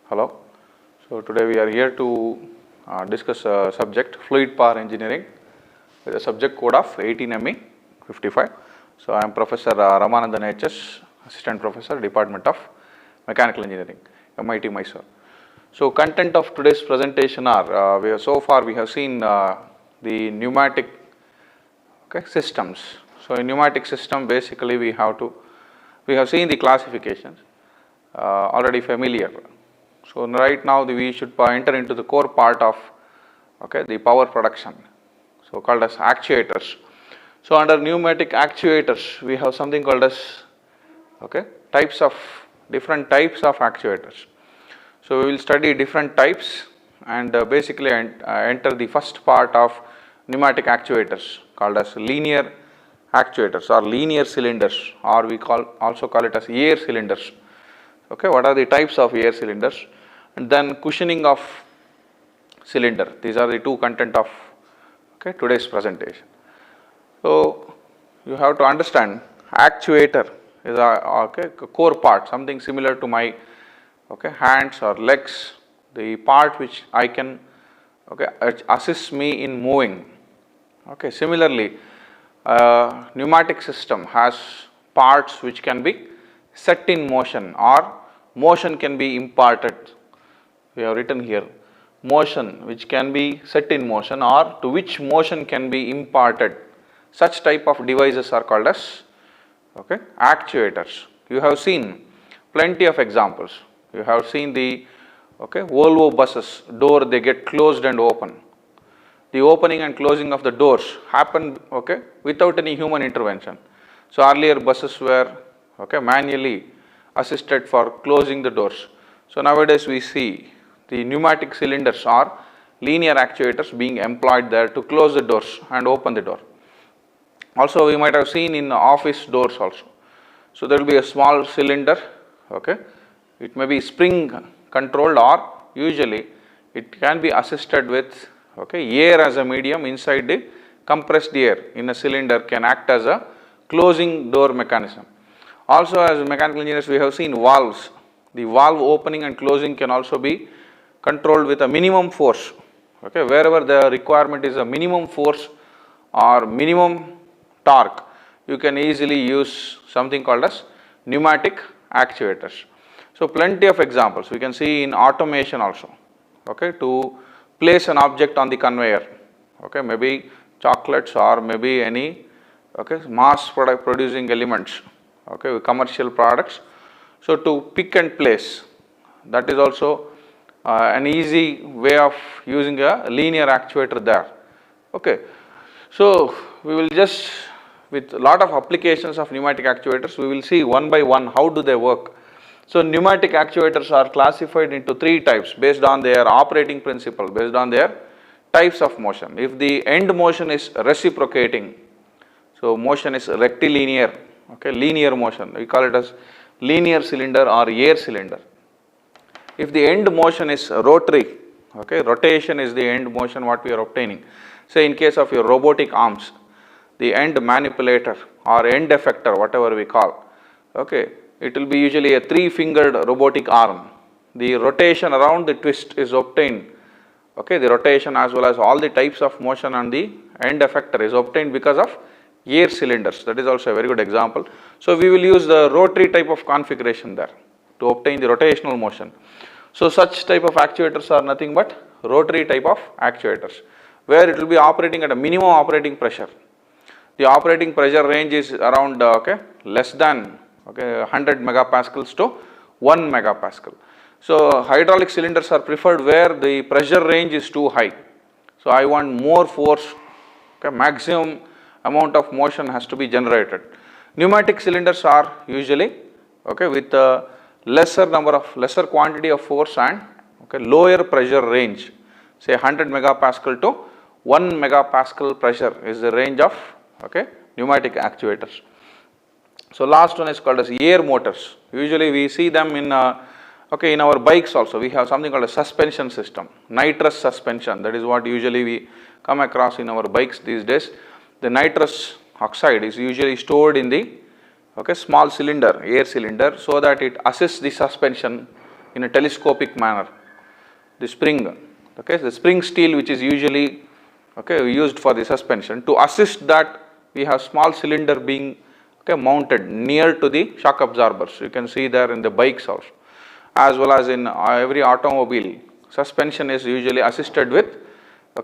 Hello. So today we are here to discuss a subject fluid power engineering with a subject code of 18ME 55. So I am Professor Ramanandan HS, Assistant Professor, Department of Mechanical Engineering, MIT Mysore. So content of today's presentation are so far we have seen the pneumatic systems. So in pneumatic system basically we have seen the classifications already familiar. So right now we should enter into the core part of the power production, so called as actuators. So under pneumatic actuators we have something called as different types of actuators. So we will study different types and basically enter the first part of pneumatic actuators called as linear actuators or linear cylinders, or we also call it as air cylinders. Okay, what are the types of air cylinders? And then cushioning of cylinder. These are the two content of today's presentation. So you have to understand actuator is a core part, something similar to my hands or legs, the part which I can assist me in moving. Similarly, pneumatic system has parts which can be set in motion or motion can be imparted. We have written here motion which can be set in motion or to which motion can be imparted. Such type of devices are called as actuators. You have seen plenty of examples. You have seen the Volvo buses, door they get closed and open. The opening and closing of the doors happen without any human intervention. So earlier buses were manually assisted for closing the doors. So nowadays we see the pneumatic cylinders or linear actuators being employed there to close the doors and open the door. Also we might have seen in office doors also. So there will be a small cylinder, it may be spring controlled or usually it can be assisted with air as a medium inside the compressed air in a cylinder can act as a closing door mechanism. Also as mechanical engineers we have seen valves. The valve opening and closing can also be controlled with a minimum force. Wherever the requirement is a minimum force or minimum torque, you can easily use something called as pneumatic actuators. So plenty of examples we can see in automation also. To place an object on the conveyor, maybe chocolates or maybe any mass product producing elements, commercial products. So to pick and place, that is also an easy way of using a linear actuator there. So we will just, with a lot of applications of pneumatic actuators, we will see one by one how do they work. So pneumatic actuators are classified into three types based on their operating principle, based on their types of motion. If the end motion is reciprocating, so motion is rectilinear, linear motion, we call it as linear cylinder or air cylinder. If the end motion is rotary, rotation is the end motion what we are obtaining. Say in case of your robotic arms, the end manipulator or end effector, whatever we call, it will be usually a three-fingered robotic arm. The rotation around the twist is obtained, the rotation as well as all the types of motion on the end effector is obtained because of air cylinders. That is also a very good example. So we will use the rotary type of configuration there to obtain the rotational motion. So such type of actuators are nothing but rotary type of actuators, where it will be operating at a minimum operating pressure. The operating pressure range is around less than 100 megapascals to 1 megapascal. So hydraulic cylinders are preferred where the pressure range is too high. So I want more force, maximum amount of motion has to be generated. Pneumatic cylinders are usually with a lesser quantity of force and lower pressure range. Say 100 megapascal to 1 megapascal pressure is the range of pneumatic actuators. So last one is called as air motors. Usually we see them in in our bikes also. We have something called a suspension system, nitrous suspension. That is what usually we come across in our bikes these days. The nitrous oxide is usually stored in the small cylinder, air cylinder, so that it assists the suspension in a telescopic manner. The spring, okay, the spring steel which is usually used for the suspension. To assist that, we have small cylinder being mounted near to the shock absorbers. You can see there in the bikes also, as well as in every automobile. Suspension is usually assisted with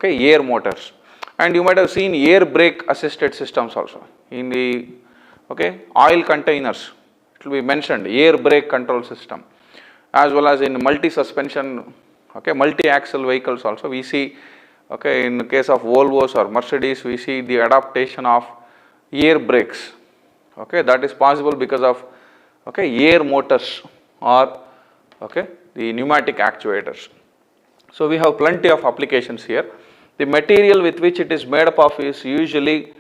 air motors, and you might have seen air brake assisted systems also in the oil containers. It will be mentioned air brake control system, as well as in multi suspension multi axle vehicles also we see. In the case of Volvos or Mercedes, we see the adaptation of air brakes. That is possible because of air motors or the pneumatic actuators. So we have plenty of applications here. The material with which it is made up of is usually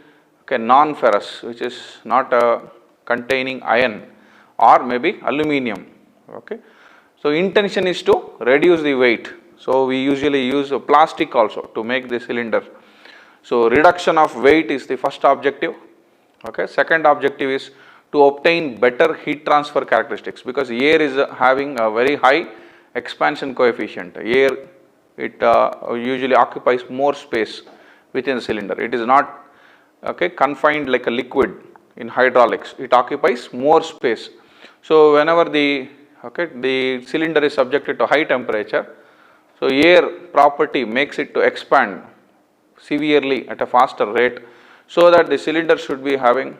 non-ferrous, which is not containing iron, or maybe aluminium. So intention is to reduce the weight. So we usually use a plastic also to make the cylinder. So reduction of weight is the first objective. Second objective is to obtain better heat transfer characteristics, because air is having a very high expansion coefficient. Air, it usually occupies more space within the cylinder. It is not confined like a liquid in hydraulics. It occupies more space. So whenever the cylinder is subjected to high temperature, so air property makes it to expand severely at a faster rate, so that the cylinder should be having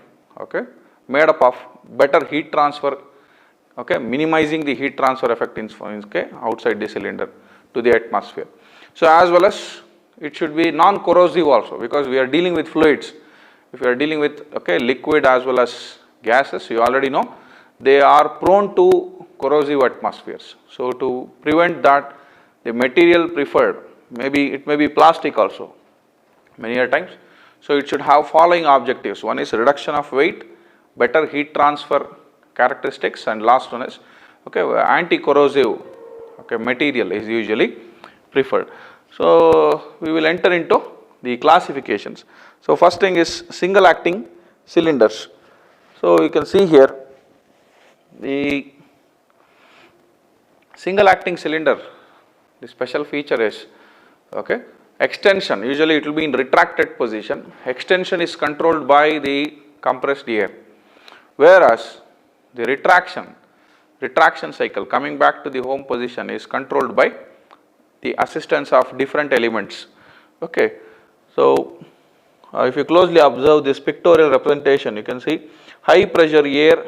made up of better heat transfer, minimizing the heat transfer effect in outside the cylinder to the atmosphere. So as well as it should be non-corrosive also, because we are dealing with fluids. If you are dealing with liquid as well as gases, you already know they are prone to corrosive atmospheres. So to prevent that, the material preferred, maybe it may be plastic also many a times. So it should have following objectives. One is reduction of weight, better heat transfer characteristics, and last one is anti-corrosive material is usually preferred. So we will enter into the classifications. So first thing is single acting cylinders. So you can see here the single acting cylinder. The special feature is extension. Usually it will be in retracted position. Extension is controlled by the compressed air, whereas the retraction cycle, coming back to the home position, is controlled by the assistance of different elements. So if you closely observe this pictorial representation, you can see high pressure air.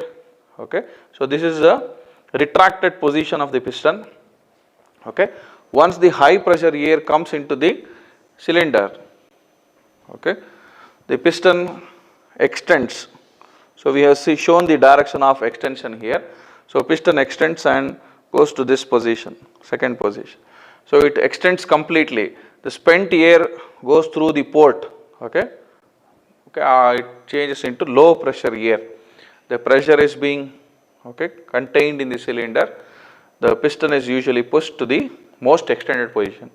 So this is the retracted position of the piston. Once the high pressure air comes into the cylinder, the piston extends. So we have shown the direction of extension here. So piston extends and goes to this position, second position. So it extends completely. The spent air goes through the port. It changes into low pressure air. The pressure is being contained in the cylinder. The piston is usually pushed to the most extended position.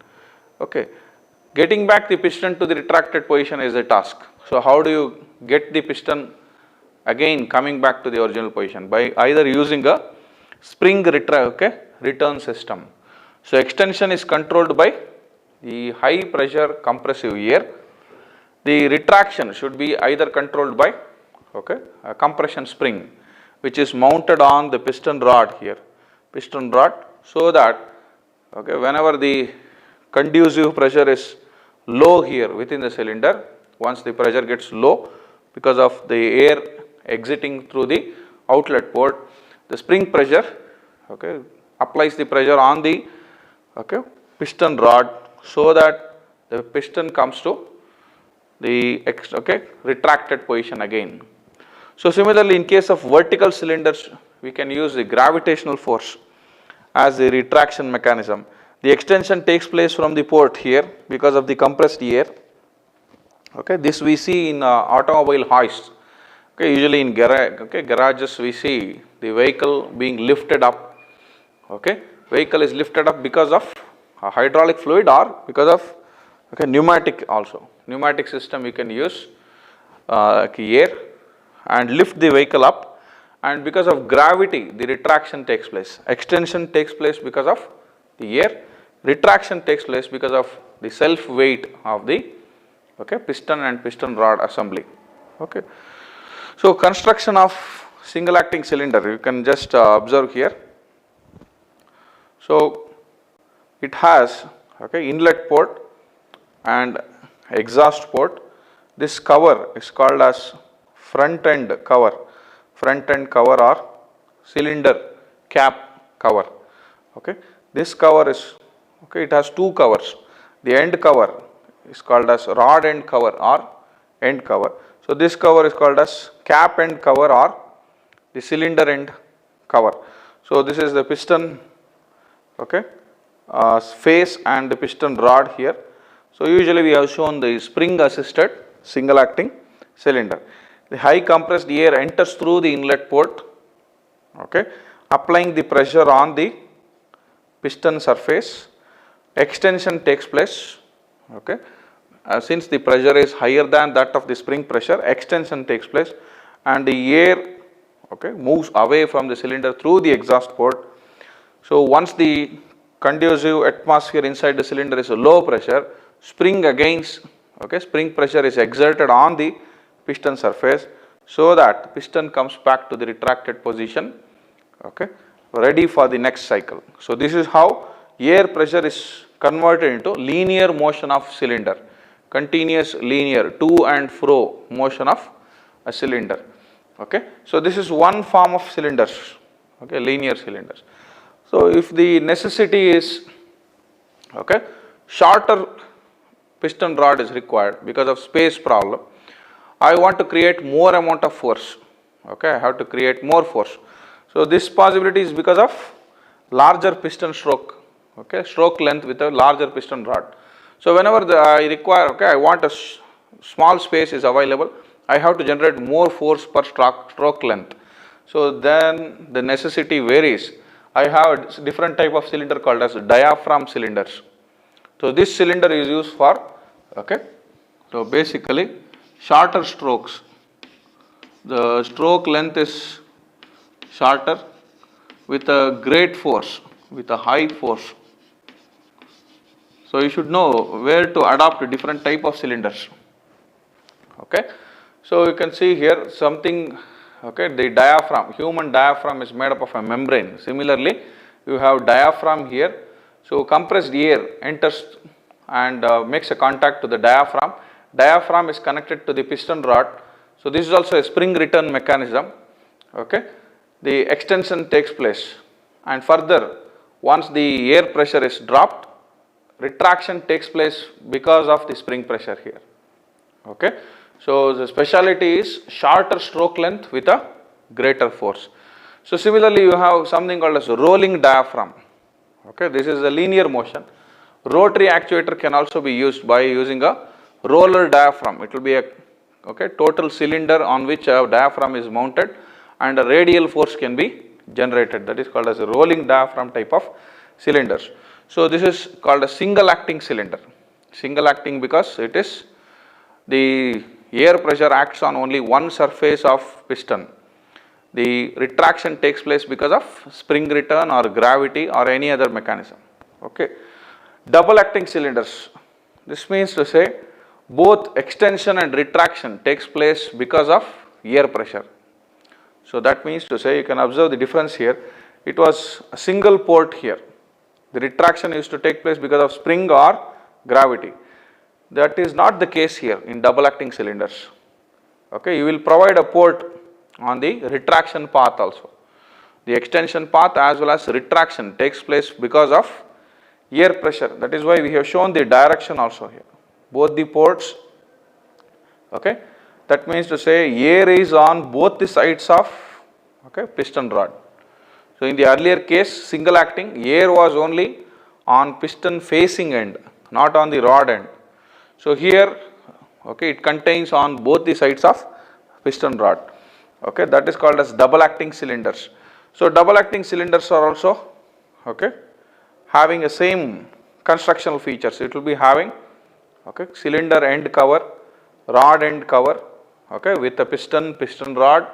Getting back the piston to the retracted position is a task. So how do you get the piston again coming back to the original position? By either using a spring return system. So extension is controlled by the high pressure compressive air. The retraction should be either controlled by a compression spring, which is mounted on the piston rod here, so that whenever the conducive pressure is low here within the cylinder, once the pressure gets low because of the air exiting through the outlet port, the spring pressure applies the pressure on the piston rod, so that the piston comes to the retracted position again. So similarly, in case of vertical cylinders, we can use the gravitational force as the retraction mechanism. The extension takes place from the port here because of the compressed air. This we see in automobile hoists. Usually in garages we see the vehicle being lifted up. Vehicle is lifted up because of a hydraulic fluid or because of pneumatic also. Pneumatic system you can use air and lift the vehicle up, and because of gravity the retraction takes place. Extension takes place because of the air, retraction takes place because of the self weight of the piston and piston rod assembly. Okay. So construction of single acting cylinder, you can just observe here. So it has inlet port and exhaust port. This cover is called as front end cover or cylinder cap cover. Okay. This cover is it has two covers. The end cover is called as rod end cover or end cover. So this cover is called as cap end cover or the cylinder end cover. So this is the piston face and the piston rod here. So usually we have shown the spring assisted single acting cylinder. The high compressed air enters through the inlet port, applying the pressure on the piston surface. Extension takes place. Since the pressure is higher than that of the spring pressure, extension takes place and the air moves away from the cylinder through the exhaust port. So once the conducive atmosphere inside the cylinder is a low pressure, spring pressure is exerted on the piston surface so that piston comes back to the retracted position, ready for the next cycle. So this is how air pressure is converted into linear motion of cylinder, continuous linear to and fro motion of a cylinder. So this is one form of cylinders, linear cylinders. So if the necessity is shorter piston rod is required because of space problem, I want to create more amount of force, I have to create more force. So this possibility is because of larger piston stroke, stroke length with a larger piston rod. So whenever I require, I want a small space is available, I have to generate more force per stroke length. So then the necessity varies. I have a different type of cylinder called as diaphragm cylinders. So this cylinder is used for, so basically shorter strokes. The stroke length is shorter with a great force, with a high force. So you should know where to adopt different type of cylinders. So you can see here something, the diaphragm, human diaphragm is made up of a membrane. Similarly, you have diaphragm here. So compressed air enters and makes a contact to the diaphragm. Diaphragm is connected to the piston rod. So this is also a spring return mechanism. The extension takes place, and further once the air pressure is dropped, retraction takes place because of the spring pressure here. So the speciality is shorter stroke length with a greater force. So similarly, you have something called as rolling diaphragm. This is a linear motion. Rotary actuator can also be used by using a roller diaphragm. It will be a total cylinder on which a diaphragm is mounted and a radial force can be generated. That is called as a rolling diaphragm type of cylinders. So this is called a single acting cylinder. Single acting because it is the air pressure acts on only one surface of piston. The retraction takes place because of spring return or gravity or any other mechanism. Double acting cylinders. This means to say both extension and retraction takes place because of air pressure. So that means to say, you can observe the difference here. It was a single port here. The retraction used to take place because of spring or gravity. That is not the case here in double acting cylinders. You will provide a port on the retraction path also. The extension path as well as retraction takes place because of air pressure. That is why we have shown the direction also here. Both the ports, that means to say air is on both the sides of piston rod. So in the earlier case, single acting, air was only on piston facing end, not on the rod end. So here, it contains on both the sides of piston rod. That is called as double acting cylinders. So double acting cylinders are also having the same constructional features. It will be having cylinder end cover, rod end cover, with a piston rod,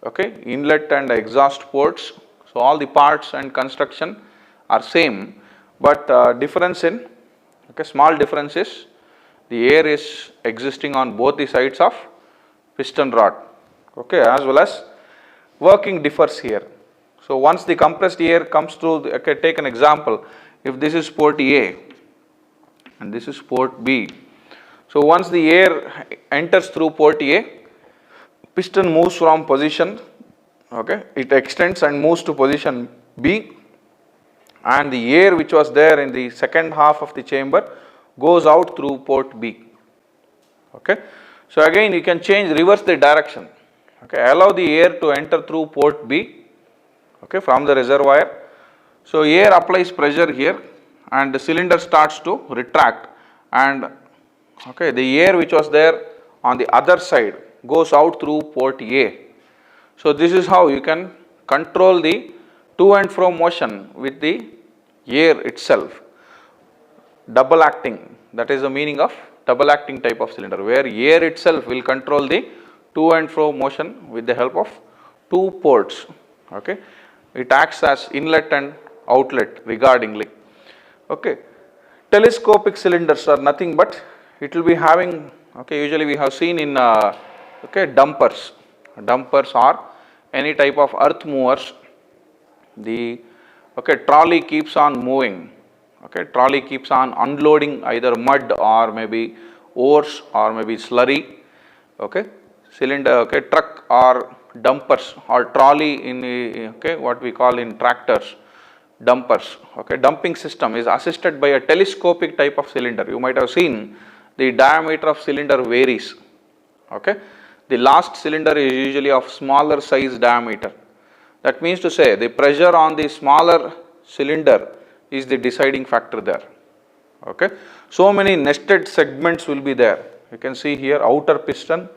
okay, inlet and exhaust ports. So all the parts and construction are same, but difference in, okay, small difference is the air is existing on both the sides of piston rod, okay, as well as working differs here. So once the compressed air comes through, okay, take an example, if this is port A and this is port B. So once the air enters through port A, piston moves from position, okay, it extends and moves to position B, and the air which was there in the second half of the chamber goes out through port B. Okay. So again you can change, reverse the direction, okay, allow the air to enter through port B, okay, from the reservoir. So air applies pressure here and the cylinder starts to retract, and okay, the air which was there on the other side goes out through port A. So this is how you can control the to and fro motion with the air itself. Double acting, that is the meaning of double acting type of cylinder, where air itself will control the to and fro motion with the help of two ports. Okay, it acts as inlet and outlet regardingly. Okay, telescopic cylinders are nothing but it will be having, okay, usually we have seen in okay, dumpers or any type of earth movers, the, okay, trolley keeps on moving, okay, trolley keeps on unloading either mud or maybe ores or maybe slurry, okay, cylinder, okay, truck or dumpers or trolley in, okay, what we call in tractors, dumpers, okay, dumping system is assisted by a telescopic type of cylinder. You might have seen the diameter of cylinder varies, okay, the last cylinder is usually of smaller size diameter. That means to say the pressure on the smaller cylinder is the deciding factor there, okay. So many nested segments will be there. You can see here outer piston,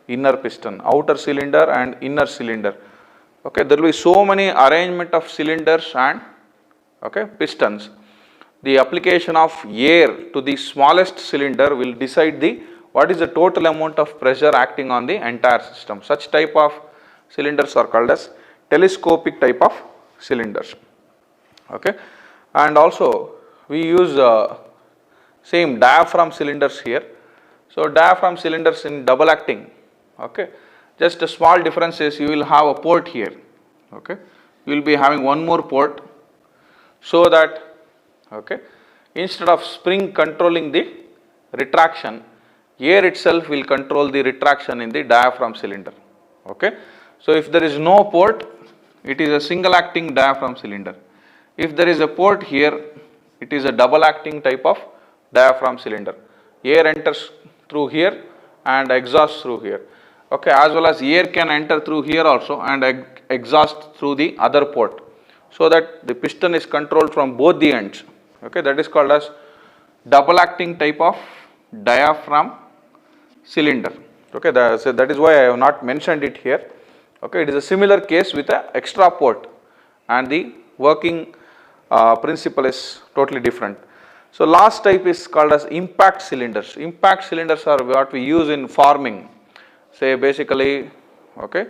inner piston, outer cylinder and inner cylinder, okay. There will be so many arrangement of cylinders and, okay, pistons. The application of air to the smallest cylinder will decide the what is the total amount of pressure acting on the entire system. Such type of cylinders are called as telescopic type of cylinders, okay. And also we use same diaphragm cylinders here. So diaphragm cylinders in double acting, okay, just a small difference is you will have a port here, okay, you will be having one more port, so that, okay, instead of spring controlling the retraction, air itself will control the retraction in the diaphragm cylinder, okay. So if there is no port, it is a single acting diaphragm cylinder. If there is a port here, it is a double acting type of diaphragm cylinder. Air enters through here and exhausts through here, okay, as well as air can enter through here also and exhaust through the other port, so that the piston is controlled from both the ends, okay. That is called as double acting type of diaphragm cylinder, okay. So that is why I have not mentioned it here, okay. It is a similar case with an extra port and the working principle is totally different. So last type is called as impact cylinders. Impact cylinders are what we use in forming, say basically, okay,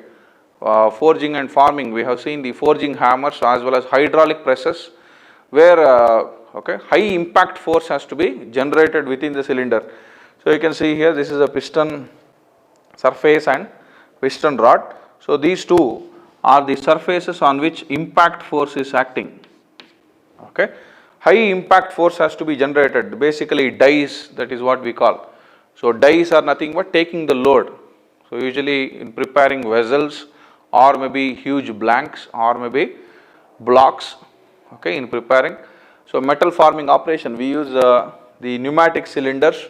forging and forming. We have seen the forging hammers as well as hydraulic presses, where okay, high impact force has to be generated within the cylinder. So you can see here, this is a piston surface and piston rod. So these two are the surfaces on which impact force is acting, okay. High impact force has to be generated, basically dies, that is what we call. So dies are nothing but taking the load. So usually in preparing vessels or maybe huge blanks or maybe blocks, okay, in preparing. So metal forming operation, we use the pneumatic cylinders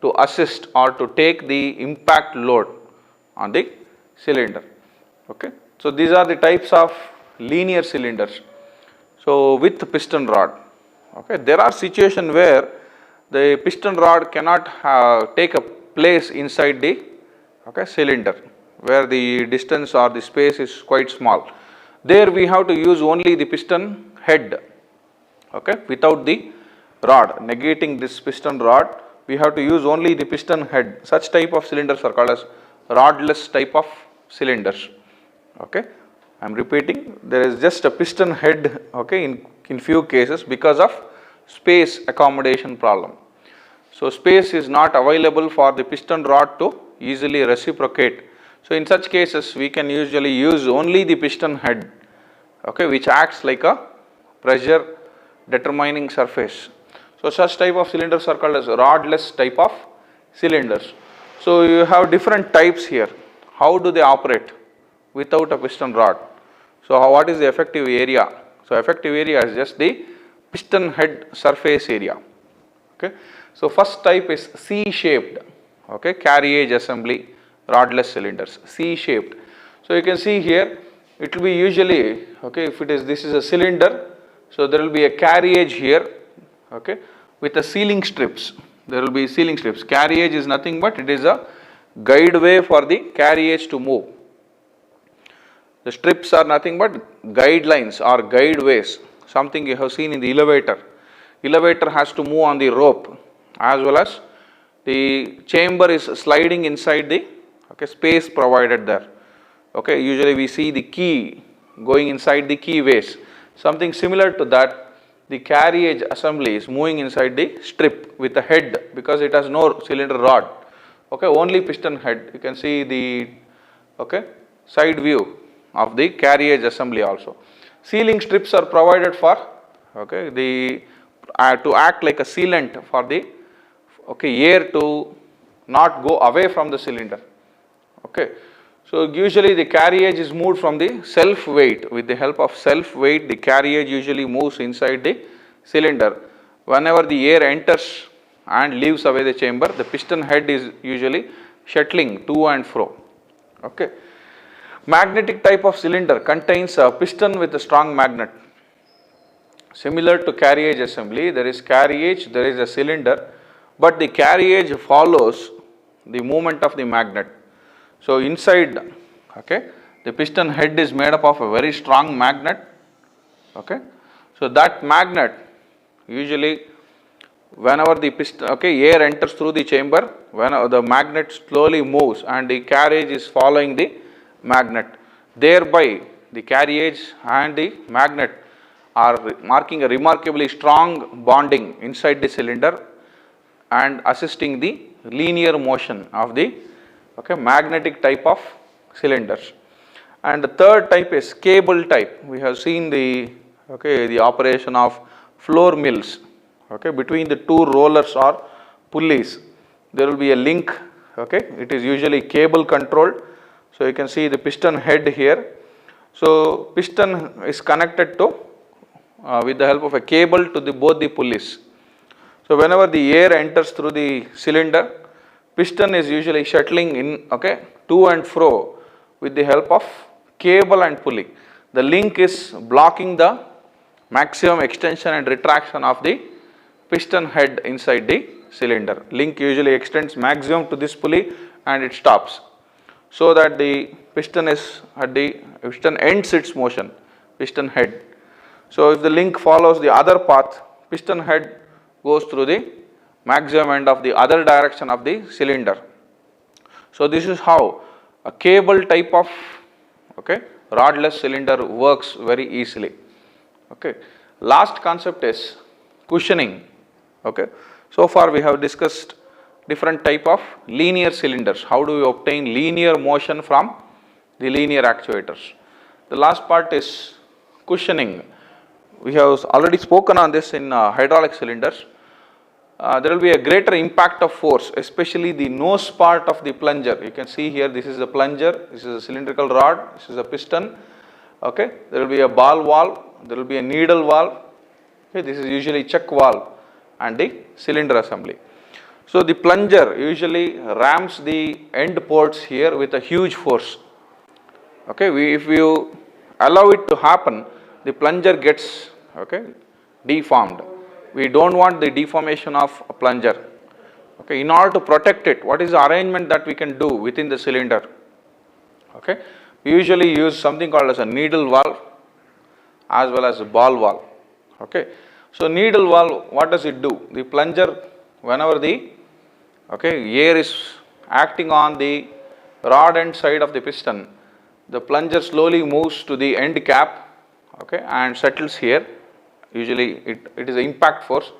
to assist or to take the impact load on the cylinder, okay. So these are the types of linear cylinders. So with piston rod, okay, there are situations where the piston rod cannot take a place inside the, okay, cylinder, where the distance or the space is quite small. There we have to use only the piston head, okay, without the rod, negating this piston rod, we have to use only the piston head. Such type of cylinders are called as rodless type of cylinders, Okay, I am repeating, there is just a piston head, okay, in few cases because of space accommodation problem. So space is not available for the piston rod to easily reciprocate. So in such cases we can usually use only the piston head, okay, which acts like a pressure determining surface. So such type of cylinders are called as rodless type of cylinders. So you have different types here. How do they operate without a piston rod? So what is the effective area? So effective area is just the piston head surface area. Okay. So first type is C-shaped, okay, carriage assembly rodless cylinders, C-shaped. So you can see here it will be usually, okay, if it is, this is a cylinder, so there will be a carriage here, okay, with the sealing strips. There will be sealing strips. Carriage is nothing but it is a guideway for the carriage to move. The strips are nothing but guidelines or guideways, something you have seen in the elevator. Elevator has to move on the rope, as well as the chamber is sliding inside the, okay, space provided there. Okay, usually we see the key going inside the keyways. Something similar to that, the carriage assembly is moving inside the strip with the head because it has no cylinder rod. Okay, only piston head. You can see the, okay, side view of the carriage assembly also. Sealing strips are provided for, okay, the to act like a sealant for the, okay, air to not go away from the cylinder. Okay. So usually the carriage is moved from the self weight. With the help of self weight, the carriage usually moves inside the cylinder. Whenever the air enters and leaves away the chamber, the piston head is usually shuttling to and fro. Okay. Magnetic type of cylinder contains a piston with a strong magnet. Similar to carriage assembly, there is carriage, there is a cylinder, but the carriage follows the movement of the magnet. So inside, okay, the piston head is made up of a very strong magnet. Okay, so that magnet usually, whenever the piston, okay, air enters through the chamber, when the magnet slowly moves and the carriage is following the magnet, thereby the carriage and the magnet are marking a remarkably strong bonding inside the cylinder and assisting the linear motion of the, okay, magnetic type of cylinders. And the third type is cable type. We have seen the, okay, the operation of floor mills, okay, between the two rollers or pulleys. There will be a link, okay, it is usually cable controlled. So you can see the piston head here. So piston is connected to with the help of a cable to the both the pulleys. So whenever the air enters through the cylinder, piston is usually shuttling in, okay, to and fro with the help of cable and pulley. The link is blocking the maximum extension and retraction of the piston head inside the cylinder. Link usually extends maximum to this pulley and it stops, so that the piston is at the, piston ends its motion, piston head. So if the link follows the other path, piston head goes through the maximum end of the other direction of the cylinder. So this is how a cable type of, okay, rodless cylinder works very easily. Okay. Last concept is cushioning. Okay. So far we have discussed different type of linear cylinders. How do we obtain linear motion from the linear actuators? The last part is cushioning. We have already spoken on this in hydraulic cylinders. There will be a greater impact of force, especially the nose part of the plunger. You can see here, this is a plunger, this is a cylindrical rod, this is a piston. Okay, there will be a ball valve, there will be a needle valve. Okay, this is usually check valve and the cylinder assembly. So the plunger usually rams the end ports here with a huge force. Okay, if you allow it to happen, the plunger gets, okay, deformed. We don't want the deformation of a plunger. Okay, in order to protect it, what is the arrangement that we can do within the cylinder? Okay, we usually use something called as a needle valve as well as a ball valve. Okay, so needle valve, what does it do? The plunger, whenever the, okay, air is acting on the rod end side of the piston, the plunger slowly moves to the end cap, okay, and settles here. Usually it is impact force.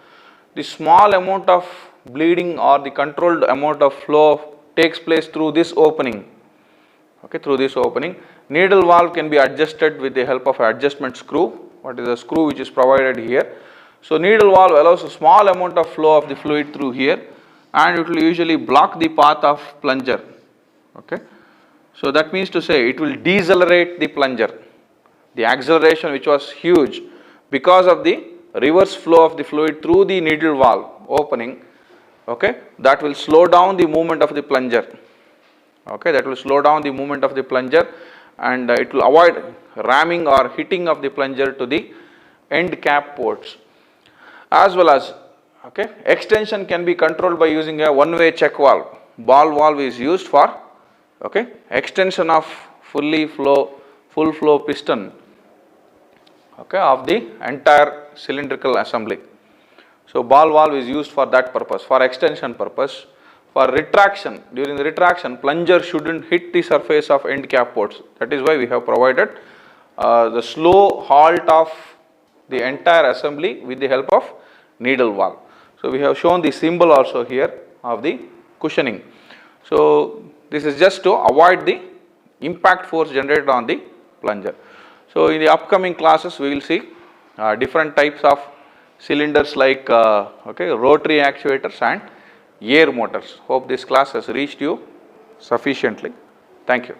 The small amount of bleeding or the controlled amount of flow takes place through this opening, okay, through this opening. Needle valve can be adjusted with the help of an adjustment screw. What is the screw which is provided here? So needle valve allows a small amount of flow of the fluid through here, and it will usually block the path of plunger, okay. So that means to say it will decelerate the plunger. The acceleration which was huge because of the reverse flow of the fluid through the needle valve opening, okay, that will slow down the movement of the plunger, okay, that will slow down the movement of the plunger, and it will avoid ramming or hitting of the plunger to the end cap ports. As well as, okay, extension can be controlled by using a one-way check valve. Ball valve is used for, okay, extension of full flow piston, okay, of the entire cylindrical assembly. So ball valve is used for that purpose, for extension purpose. For retraction, during the retraction, plunger shouldn't hit the surface of end cap ports. That is why we have provided the slow halt of the entire assembly with the help of needle valve. So we have shown the symbol also here of the cushioning. So this is just to avoid the impact force generated on the plunger. So in the upcoming classes we will see different types of cylinders like okay, rotary actuators and air motors. Hope this class has reached you sufficiently. Thank you.